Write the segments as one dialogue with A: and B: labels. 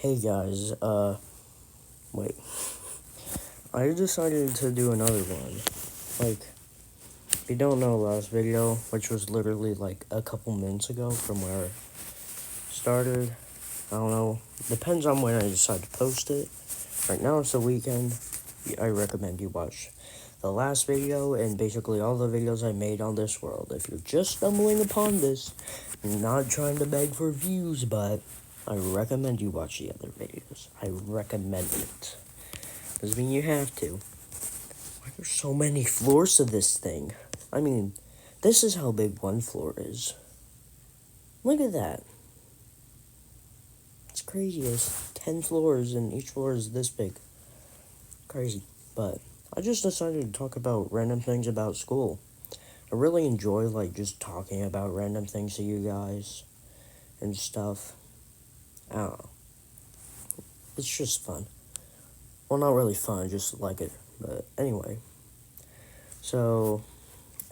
A: Hey guys, wait. I decided to do another one. Like, if you don't know last video, which was literally like a couple minutes ago from where I started, I don't know. Depends on when I decide to post it. Right now it's the weekend. I recommend you watch the last video and basically all the videos I made on this world. If you're just stumbling upon this, I'm not trying to beg for views, but I recommend you watch the other videos. I recommend it. Doesn't mean you have to. Why are there so many floors to this thing? I mean, this is how big one floor is. Look at that. It's crazy. There's 10 floors and each floor is this big. Crazy. But I just decided to talk about random things about school. I really enjoy like just talking about random things to you guys and stuff. I don't know. It's just fun. Well, not really fun, just like it. But anyway. So,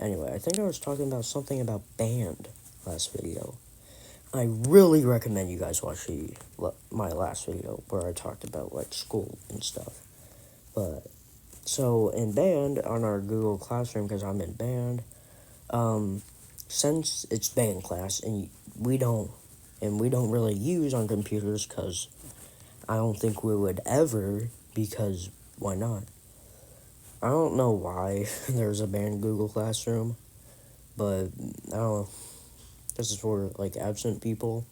A: anyway, I think I was talking about something about band last video. I really recommend you guys watch my last video where I talked about like school and stuff. But so in band on our Google Classroom, because I'm in band, since it's band class and we don't really use on computers because I don't think we would ever, because why not? I don't know why there's a band Google Classroom, but I don't know. This is for like absent people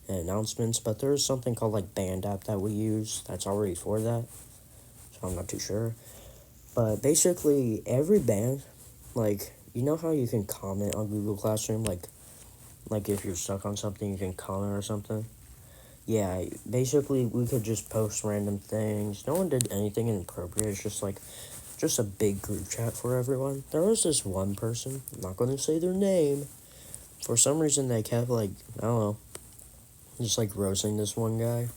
A: and announcements, but there's something called like Band app that we use that's already for that, so I'm not too sure. But basically, every band, like you know how you can comment on Google Classroom, like if you're stuck on something, you can comment or something. Yeah, basically we could just post random things. No one did anything inappropriate. It's just a big group chat for everyone. There was this one person. I'm not going to say their name. For some reason, they kept like I don't know, just like roasting this one guy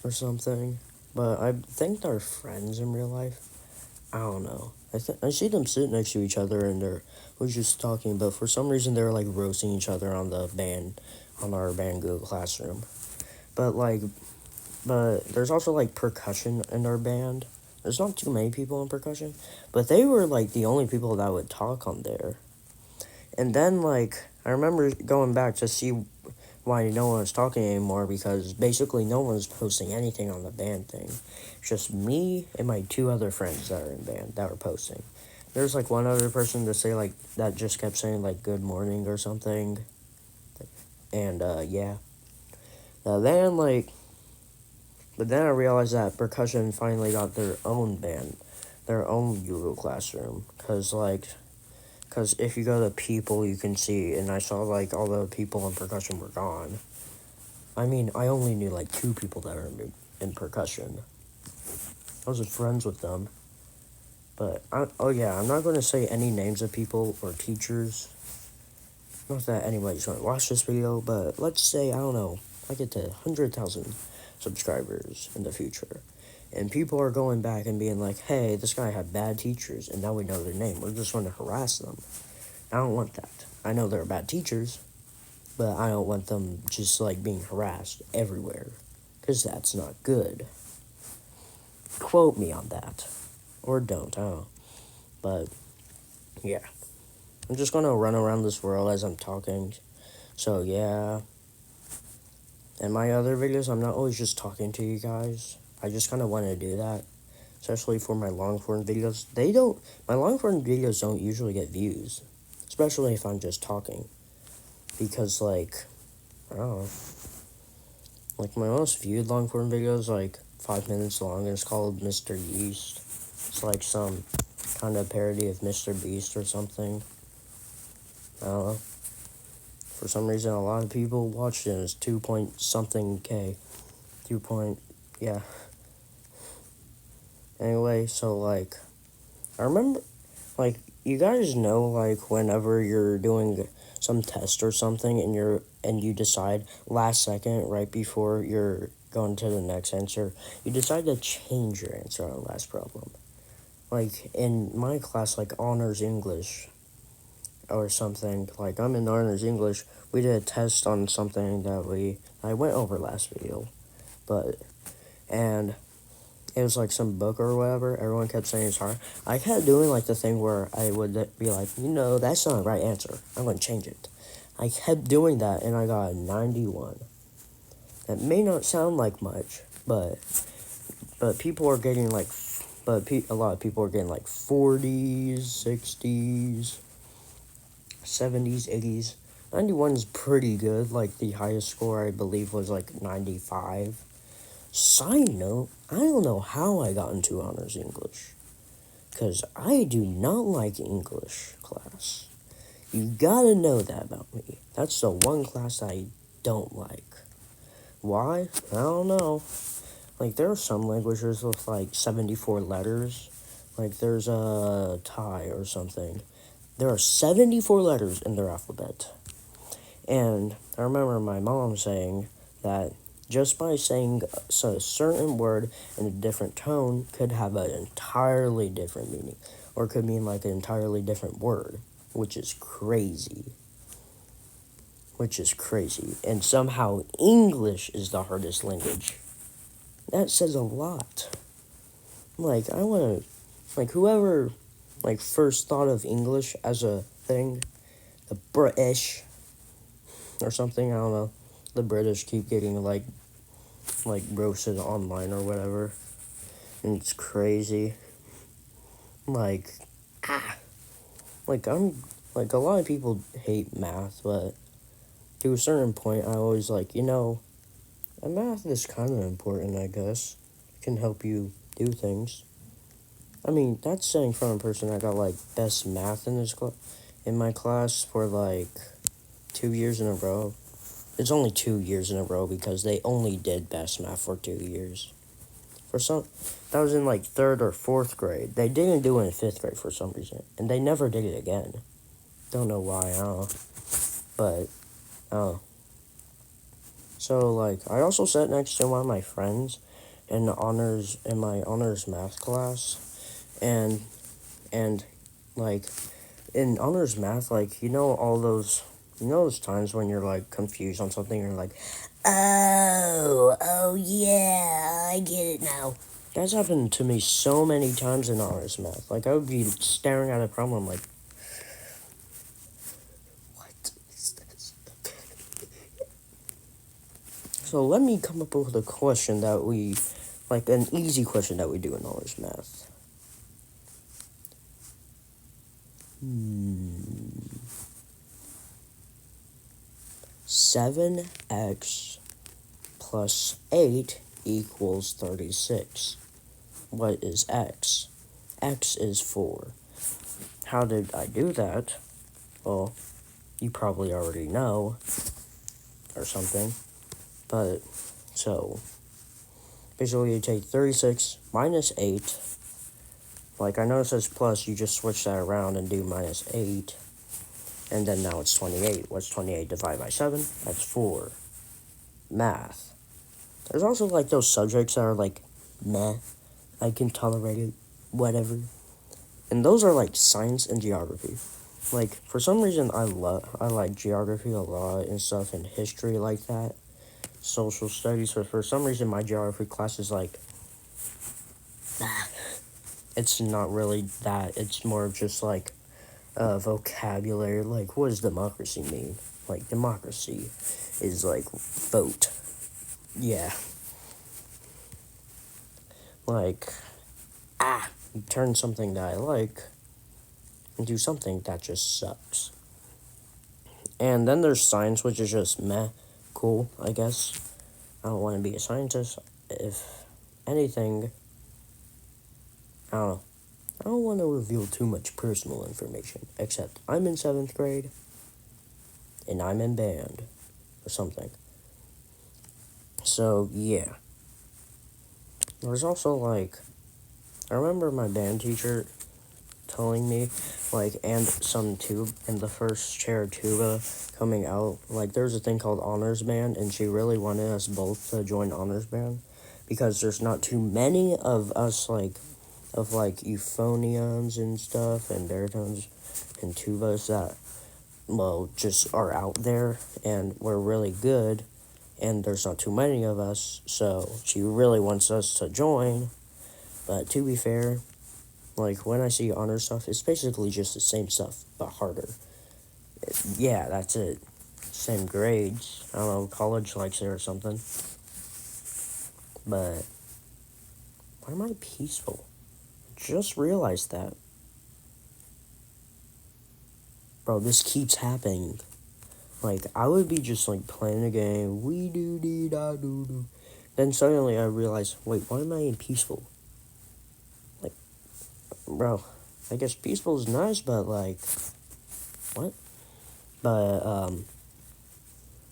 A: or something. But I think they're friends in real life. I don't know. I see them sit next to each other and we're just talking, but for some reason they're like roasting each other on our band Google Classroom. But like, but there's also like percussion in our band. There's not too many people in percussion, but they were like the only people that would talk on there. And then like I remember going back to see why no one was talking anymore because basically no one was posting anything on the band thing. Just me and my two other friends that are in band that were posting. There's like one other person to say like that just kept saying like good morning or something. And yeah. Then like but then I realized that percussion finally got their own band, their own Google Classroom cuz if you go to people you can see and I saw like all the people in percussion were gone. I mean, I only knew like two people that were in percussion. I was friends with them. But, oh yeah, I'm not going to say any names of people or teachers. Not that anybody's going to watch this video, but let's say, I don't know, I get to 100,000 subscribers in the future. And people are going back and being like, hey, this guy had bad teachers, and now we know their name. We're just going to harass them. I don't want that. I know they're bad teachers, but I don't want them just like being harassed everywhere. Because that's not good. Quote me on that. Or don't, I don't know. But, yeah. I'm just gonna run around this world as I'm talking. So, yeah. In my other videos, I'm not always just talking to you guys. I just kind of want to do that. Especially for my long form videos. My long form videos don't usually get views. Especially if I'm just talking. Because, like, I don't know. Like, my most viewed long form videos, like, 5 minutes long, and it's called Mr. Yeast. It's like some kind of parody of Mr. Beast or something. I don't know. For some reason, a lot of people watched it. It's 2 point something K. 2 point, yeah. Anyway, so, like, I remember, like, you guys know, like, whenever you're doing some test or something and you decide last second, right before you're going to the next answer, you decide to change your answer on the last problem. Like, in my class, like, honors English, or something. Like, I'm in honors English. We did a test on something that I went over last video, and it was like some book or whatever. Everyone kept saying it's hard. I kept doing like the thing where I would be like, that's not the right answer. I'm going to change it. I kept doing that, and I got a 91. That may not sound like much, but people are getting like, a lot of people are getting like 40s, 60s, 70s, 80s. 91 is pretty good. Like, the highest score I believe was like 95. Side note, I don't know how I got into honors English, because I do not like English class. You gotta know that about me. That's the one class I don't like. Why? I don't know. Like, there are some languages with like 74 letters. Like, there's a Thai or something. There are 74 letters in their alphabet. And I remember my mom saying that just by saying a certain word in a different tone could have an entirely different meaning, or could mean like an entirely different word, which is crazy. And somehow English is the hardest language. That says a lot. Like, I want to, like, whoever, like, first thought of English as a thing, the British, or something, I don't know. The British keep getting, like roasted online or whatever. And it's crazy. Like, like, a lot of people hate math, but to a certain point, I always math is kind of important, I guess. It can help you do things. I mean, that's saying from a person that got, like, best math in my class for, like, 2 years in a row. It's only 2 years in a row because they only did best math for 2 years. That was in, like, 3rd or 4th grade. They didn't do it in 5th grade for some reason. And they never did it again. Don't know why, I don't know. But, oh. So, like, I also sat next to one of my friends in my honors math class. And, like, in honors math, like, all those, those times when you're, like, confused on something, you're like, oh, yeah, I get it now. That's happened to me so many times in honors math. Like, I would be staring at a problem, like, what is this? So let me come up with a question that an easy question that we do in honors math. 7x plus 8 equals 36. What is x? X is 4. How did I do that? Well, you probably already know, or something. But, so, basically you take 36 minus 8. Like, I know it says plus, you just switch that around and do minus 8. And then now it's 28. What's 28 divided by 7? That's 4. Math. There's also, like, those subjects that are, like, meh. I can tolerate it. Whatever. And those are, like, science and geography. Like, for some reason, I like geography a lot and stuff, and history like that. Social studies. But for some reason, my geography class is, like, it's not really that. It's more of just, like, vocabulary. Like, what does democracy mean? Like, democracy is, like, vote. Yeah. Like, you turn something that I like into something that just sucks. And then there's science, which is just meh, cool, I guess. I don't want to be a scientist. If anything, I don't know. I don't want to reveal too much personal information, except I'm in 7th grade, and I'm in band, or something. So, yeah. There's also, like, I remember my band teacher telling me, like, and some in the first chair tuba coming out, like, there's a thing called honors band, and she really wanted us both to join honors band, because there's not too many of us, like, euphoniums and stuff, and baritones and tubas that well, just are out there and we're really good and there's not too many of us, so she really wants us to join. But to be fair, like when I see honor stuff, it's basically just the same stuff but harder. Yeah, that's it. Same grades. I don't know, college likes it or something. But why am I peaceful? Just realized that. Bro, this keeps happening. Like, I would be just like playing a game. We do dee da do do. Then suddenly I realize, wait, why am I in peaceful? Like, bro, I guess peaceful is nice, but like, what? But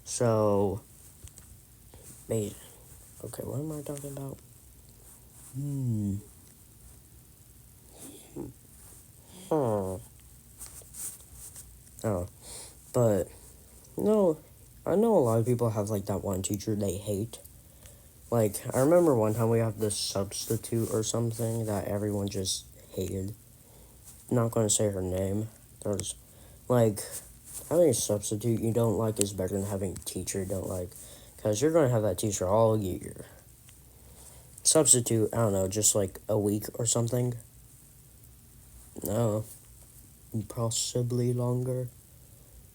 A: so, wait, okay, what am I talking about? Huh. Oh, but no, I know a lot of people have like that one teacher they hate. Like, I remember one time we have this substitute or something that everyone just hated. I'm not going to say her name. There's, like, having a substitute you don't like is better than having a teacher you don't like. Because you're going to have that teacher all year. Substitute, I don't know, just like a week or something. No, possibly longer.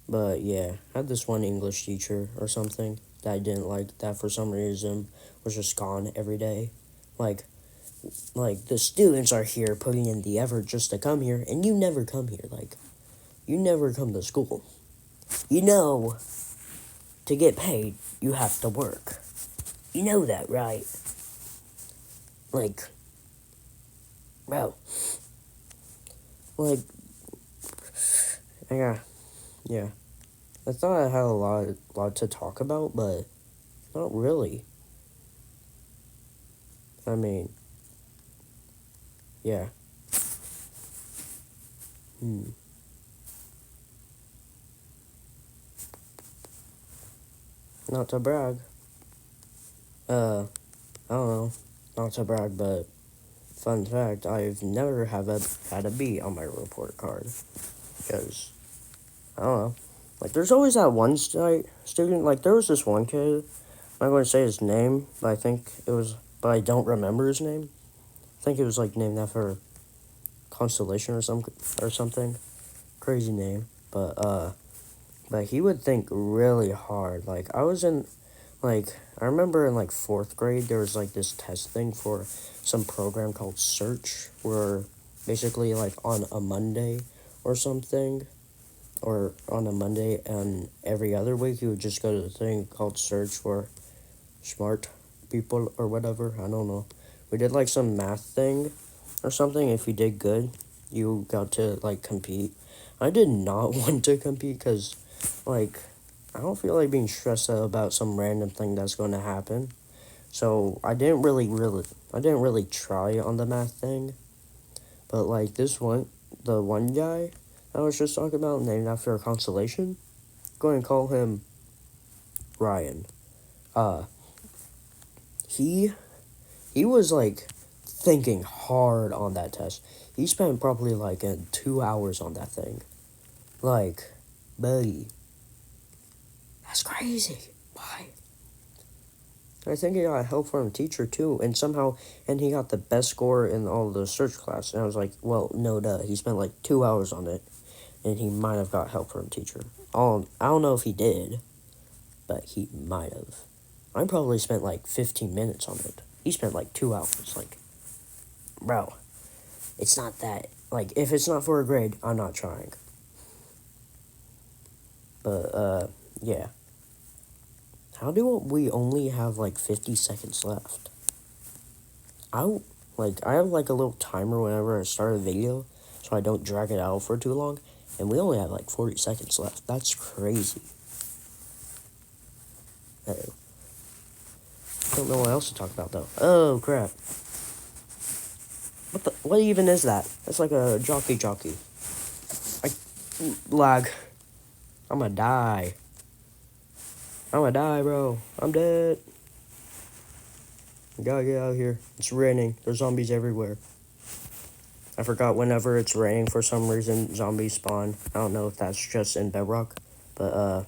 A: But yeah, I had this one English teacher or something that I didn't like that for some reason was just gone every day. Like, the students are here putting in the effort just to come here, and you never come here. Like, you never come to school. You know, to get paid, you have to work. You know that, right? Like, bro. Like, yeah. I thought I had a lot to talk about, but not really. I mean, yeah. Not to brag. I don't know. Not to brag, but fun fact, I've never had a B on my report card. Because, I don't know. Like, there's always that one student, like, there was this one kid, I'm not going to say his name, but I don't remember his name. I think it was, like, named after Constellation or something. Crazy name. But he would think really hard. Like, I remember in, like, 4th grade, there was, like, this test thing for some program called Search, where basically, like, on a Monday or something, or on a Monday and every other week, you would just go to the thing called Search for smart people or whatever. I don't know. We did, like, some math thing or something. If you did good, you got to, like, compete. I did not want to compete because, like, I don't feel like being stressed out about some random thing that's going to happen. So I didn't really try on the math thing. But like the one guy I was just talking about, named after a constellation, go ahead and call him Ryan. He was like thinking hard on that test. He spent probably like 2 hours on that thing. Like, buddy, that's crazy. Why? I think he got help from a teacher too, and he got the best score in all the search class. And I was like, well, no duh. He spent like 2 hours on it, and he might have got help from a teacher. I don't know if he did, but he might have. I probably spent like 15 minutes on it. He spent like 2 hours. Like, bro, it's not that. Like, if it's not for a grade, I'm not trying. But, yeah. How do we only have like 50 seconds left? I have like a little timer whenever I start a video so I don't drag it out for too long, and we only have like 40 seconds left. That's crazy. Uh-oh. I don't know what else to talk about though. Oh crap. What even is that? That's like a jockey. Lag. I'm gonna die, bro. I'm dead. I gotta get out of here. It's raining. There's zombies everywhere. I forgot whenever it's raining for some reason, zombies spawn. I don't know if that's just in Bedrock, but